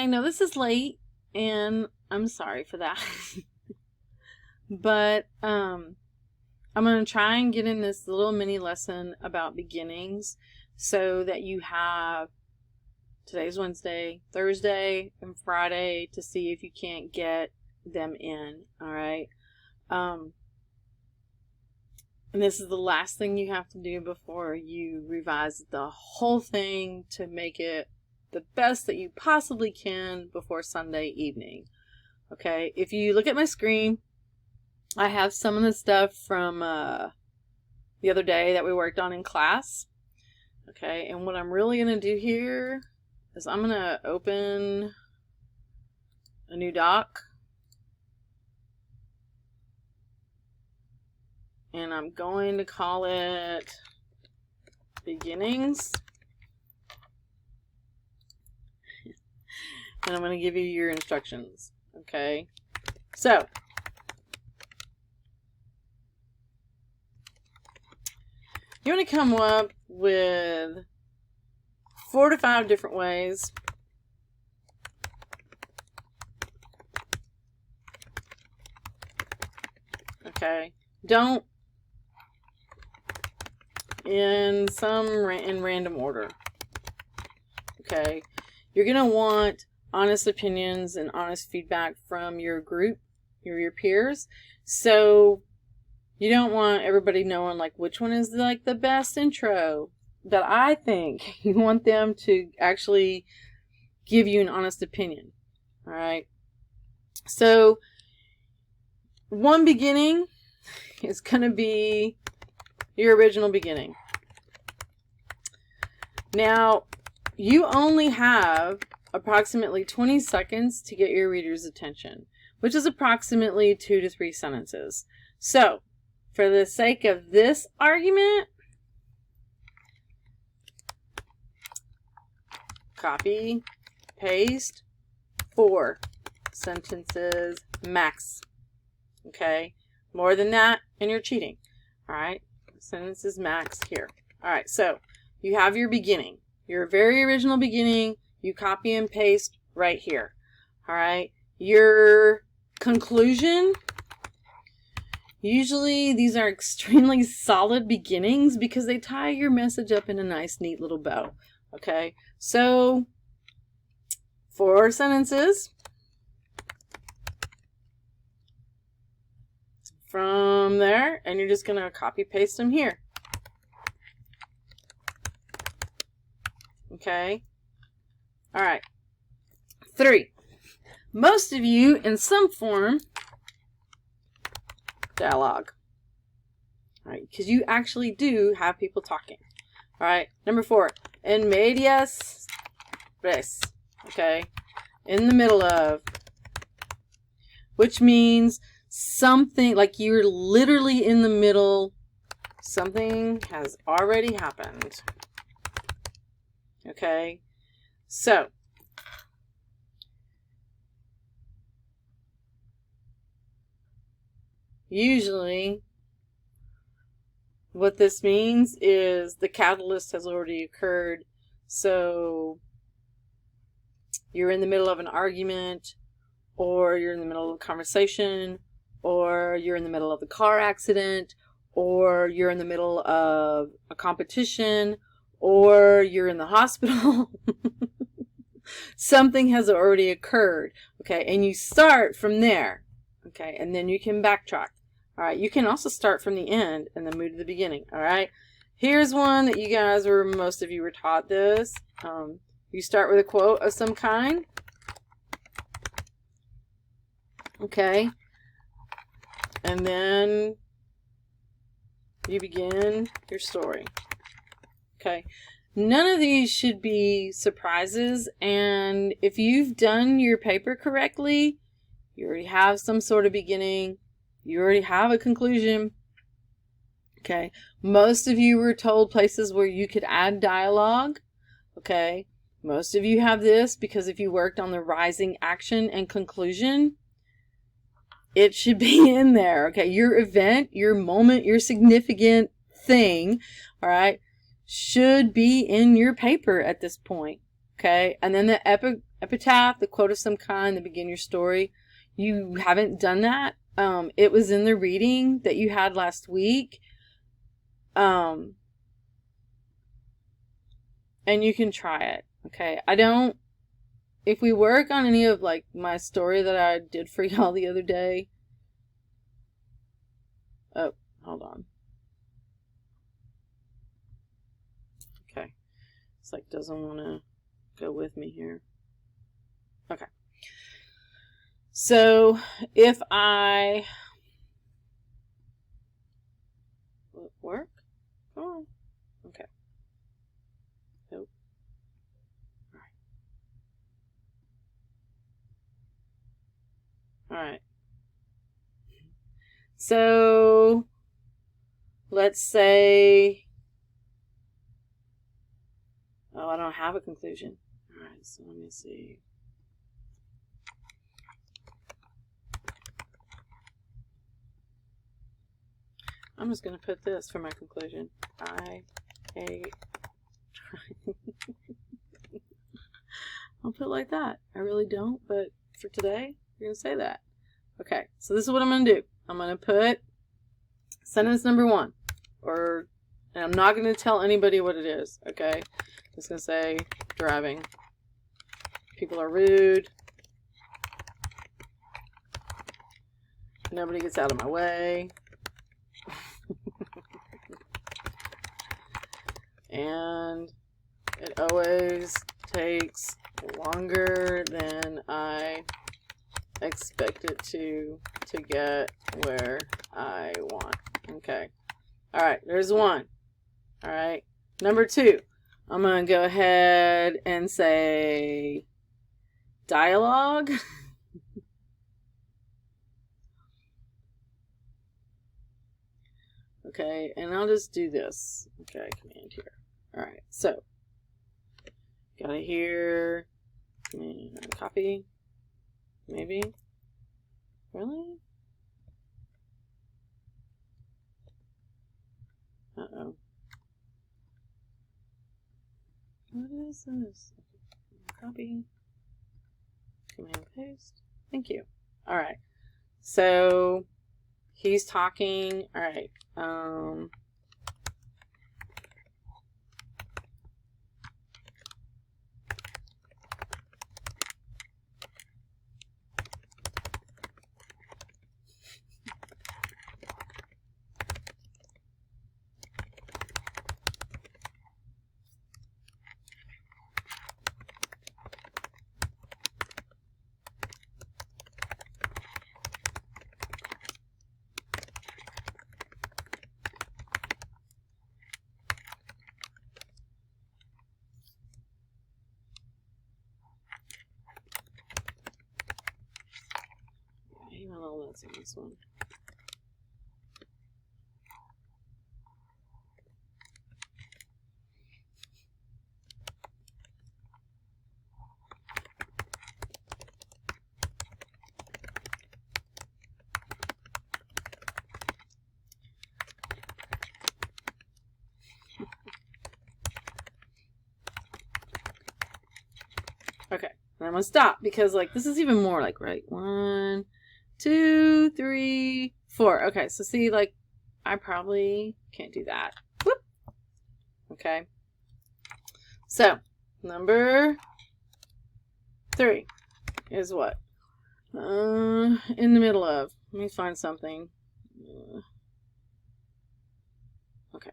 I know this is late, and I'm sorry for that. But I'm going to try and get in this little mini lesson about beginnings so that you have today's Wednesday, Thursday, and Friday to see if you can't get them in. All right. And this is the last thing you have to do before you revise the whole thing to make it the best that you possibly can before Sunday evening. Okay. If you look at my screen, I have some of the stuff from the other day that we worked on in class. Okay, and what I'm really going to do here is I'm going to open a new doc. And I'm going to call it Beginnings. And I'm going to give you your instructions. Okay, so you want to come up with 4 to 5 different ways okay, don't in random order. Okay, you're going to want honest opinions and honest feedback from your group, your peers. So you don't want everybody knowing like which one is like the best intro that I think. You want them to actually give you an honest opinion. All right. So one beginning is going to be your original beginning. Now, you only have approximately 20 seconds to get your reader's attention, which is approximately 2 to 3 sentences. So, for the sake of this argument, copy, paste, 4 sentences max. Okay? More than that, and you're cheating. Alright? Sentences max here. Alright, so you have your beginning. Your very original beginning, you copy and paste right here. Alright? Your conclusion, usually these are extremely solid beginnings because they tie your message up in a nice, neat little bow. Okay, so 4 sentences from there, and you're just going to copy paste them here. Okay, all right. 3. Most of you, in some form, dialogue. All right, because you actually do have people talking. All right, number 4, en medias res. Okay, in the middle of, which means something like you're literally in the middle. Something has already happened. Okay, so usually what this means is the catalyst has already occurred. So you're in the middle of an argument, or you're in the middle of a conversation, or you're in the middle of a car accident, or you're in the middle of a competition, or you're in the hospital. Something has already occurred. Okay, and you start from there. Okay, and then you can backtrack. All right, you can also start from the end and then move to the beginning. All right, here's one that you guys were, most of you were taught this. You start with a quote of some kind. Okay, and then you begin your story. Okay, none of these should be surprises, and if you've done your paper correctly, you already have some sort of beginning. You already have a conclusion. Okay, most of you were told places where you could add dialogue. Okay, most of you have this because if you worked on the rising action and conclusion, it should be in there. Okay, your event, your moment, your significant thing, all right, should be in your paper at this point. Okay, and then the epitaph, the quote of some kind, to begin your story. You haven't done that. It was in the reading that you had last week. And you can try it. Okay, if we work on any of like my story that I did for y'all the other day. Oh, hold on. Okay, it's like doesn't want to go with me here. Okay. So if I will it work? Come on. Okay. Nope. All right. So let's say, oh, I don't have a conclusion. All right. So let me see. I'm just going to put this for my conclusion. I hate trying. I'll put it like that. I really don't, but for today, you're going to say that. Okay, so this is what I'm going to do. I'm going to put sentence number 1. And I'm not going to tell anybody what it is, okay? I'm just going to say driving. People are rude. Nobody gets out of my way. And it always takes longer than I expect it to get where I want. Okay. All right, there's 1. All right. Number 2, I'm going to go ahead and say dialogue. Okay, and I'll just do this. Okay, command here. All right, so got it here. Copy. Maybe. Really? Uh-oh. What is this? Copy. Command paste. Thank you. All right. So he's talking. All right. Hang on, all that's on this one. Okay, and I'm gonna stop because like this is even more like right 1, 2, 3, 4. Okay, so see, like I probably can't do that. Whoop. Okay. So number 3 is what? In the middle of. Let me find something. Okay.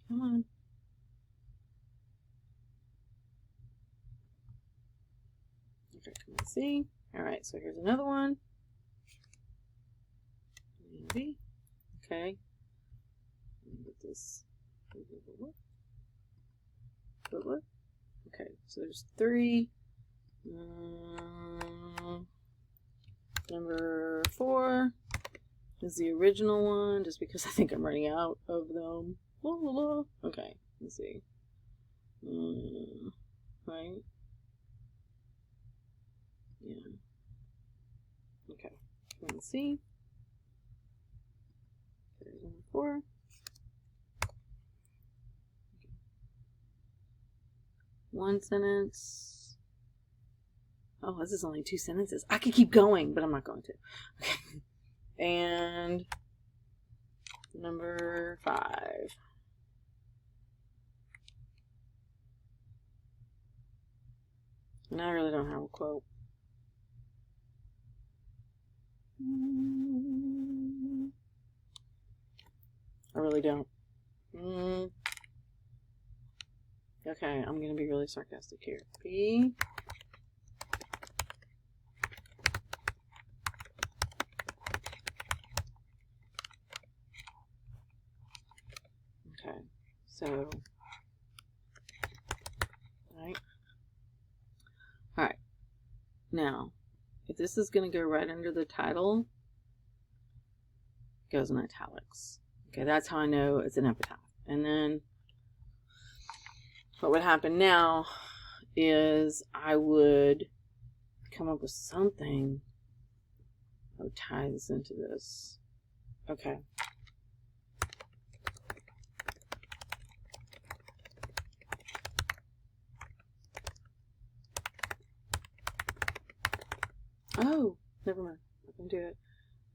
Come on. Okay, come on, see. All right, so here's another one. Maybe. Okay. Let me get this. Okay, so there's 3. Number 4 is the original one, just because I think I'm running out of them. La, la, la. Okay, let's see. Right. Let's see. There's number 4. One sentence. Oh, this is only 2 sentences. I could keep going, but I'm not going to. Okay. And number 5. And I really don't have a quote. I really don't. Okay, I'm going to be really sarcastic here. B. Okay, so, right. Alright, now, if this is going to go right under the title, it goes in italics. Okay, that's how I know it's an epitaph. And then, what would happen now is I would come up with something that would tie this into this. Okay. Oh, never mind. I can do it.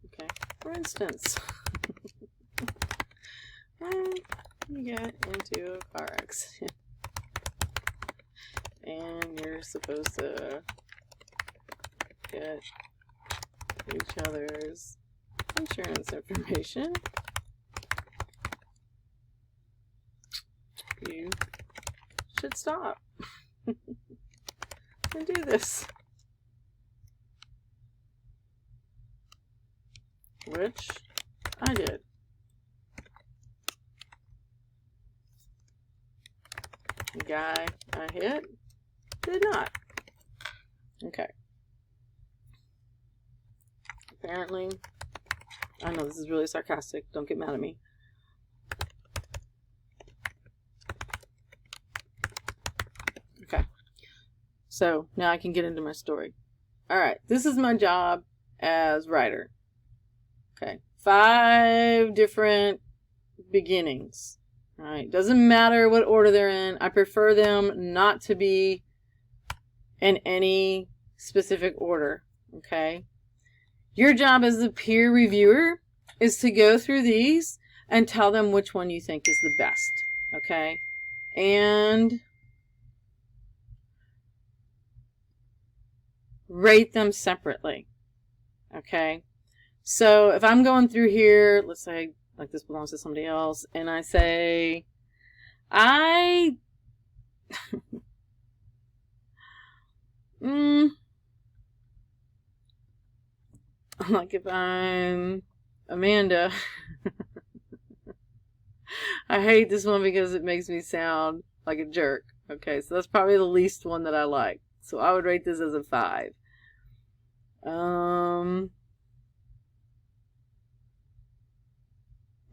Okay. For instance, you get into a car accident and you're supposed to get each other's insurance information. You should stop and do this. Which I did. The guy I hit did not. Okay. Apparently, I know this is really sarcastic. Don't get mad at me. Okay. So now I can get into my story. All right. This is my job as writer. Okay, 5 different beginnings. All right, doesn't matter what order they're in. I prefer them not to be in any specific order. Okay, your job as the peer reviewer is to go through these and tell them which one you think is the best. Okay, and rate them separately. Okay. So if I'm going through here, let's say like this belongs to somebody else, and I say, like if I'm Amanda, I hate this one because it makes me sound like a jerk. Okay, so that's probably the least one that I like. So I would rate this as a 5.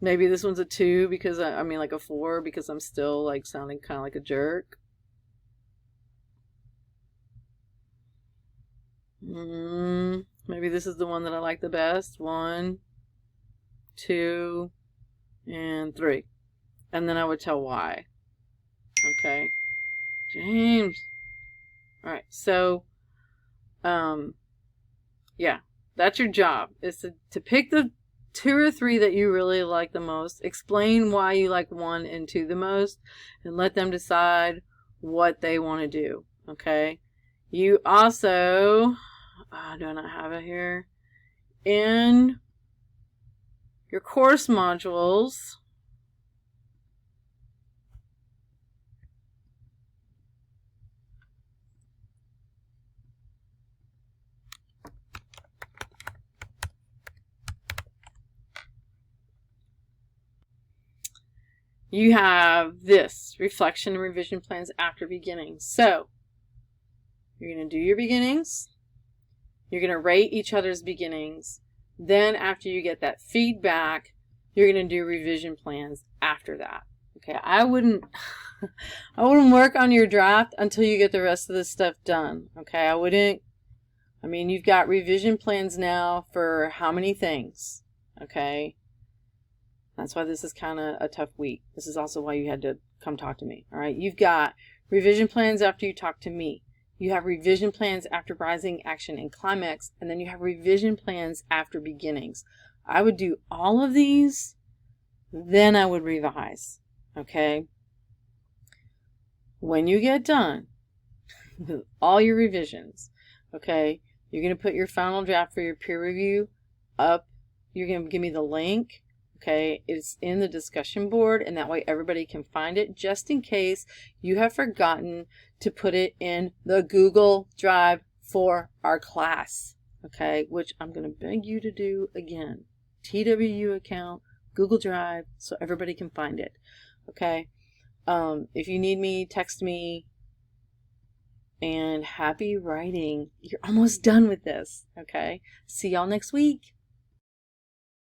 Maybe this one's a 2 because I mean like a 4 because I'm still like sounding kind of like a jerk. Maybe this is the one that I like the best. 1, 2, and 3. And then I would tell why. Okay. James. Alright, so yeah, that's your job. Is to pick the 2 or 3 that you really like the most, explain why you like 1 and 2 the most, and let them decide what they want to do. Okay. You also, do I not have it here? In your course modules, you have this, reflection and revision plans after beginnings. So, you're going to do your beginnings. You're going to rate each other's beginnings. Then after you get that feedback, you're going to do revision plans after that. Okay, I wouldn't work on your draft until you get the rest of this stuff done. Okay, I wouldn't I mean, you've got revision plans now for how many things? Okay. That's why this is kind of a tough week. This is also why you had to come talk to me. All right. You've got revision plans after you talk to me. You have revision plans after rising, action, and climax. And then you have revision plans after beginnings. I would do all of these, then I would revise. Okay. When you get done with all your revisions, okay, you're going to put your final draft for your peer review up. You're going to give me the link. Okay, it's in the discussion board, and that way everybody can find it, just in case you have forgotten to put it in the Google Drive for our class. Okay, which I'm going to beg you to do again. TWU account, Google Drive, so everybody can find it. Okay, if you need me, text me. And happy writing. You're almost done with this. Okay, see y'all next week.